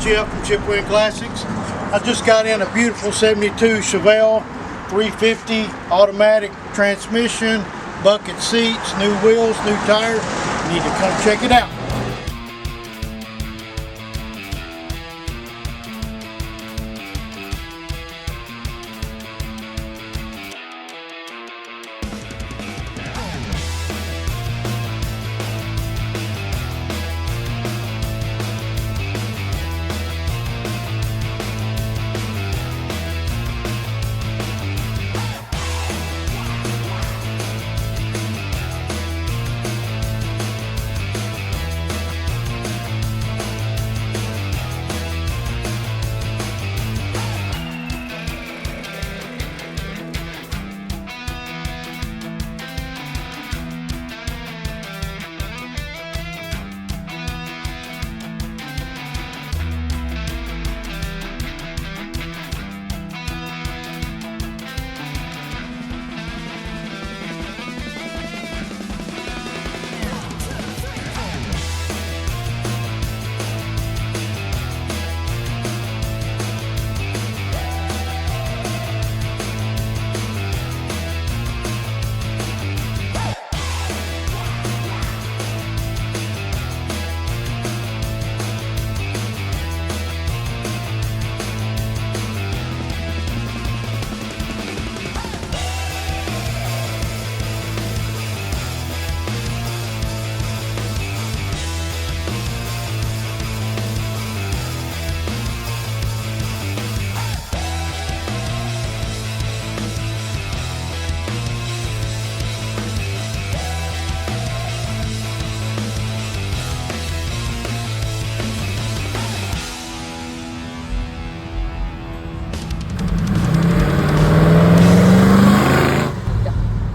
Jeff from Wynn Classics. I just got in a beautiful 72 Chevelle 350 automatic transmission, bucket seats, new wheels, new tires. You need to come check it out.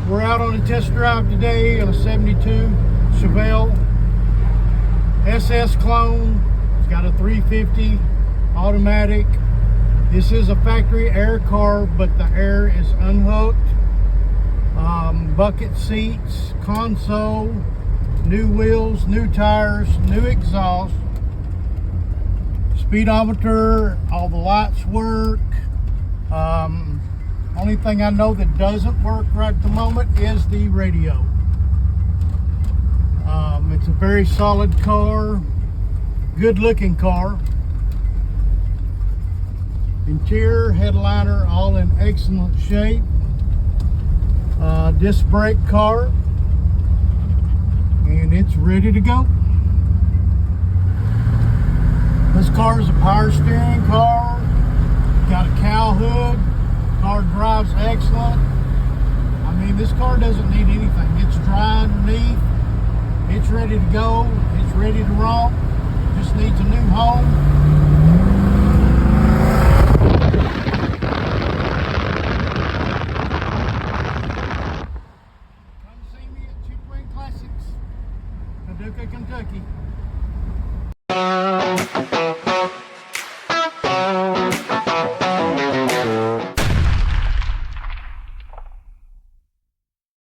We're out on a test drive today on a 72 Chevelle SS clone. It's got a 350 automatic. This is a factory air car, but the air is unhooked. Bucket seats, console, new wheels, new tires, new exhaust, speedometer, all the lights work. Only thing I know that doesn't work right at the moment is the radio. It's a very solid car, good looking car. Interior, headliner, all in excellent shape. Disc brake car, and it's ready to go. This car is a power steering car, got a cowl hood. Car drives excellent. I mean, this car doesn't need anything. It's dry underneath. It's ready to go. It's ready to romp. Just needs a new home. Come see me at Wynn Classics, Paducah, Kentucky.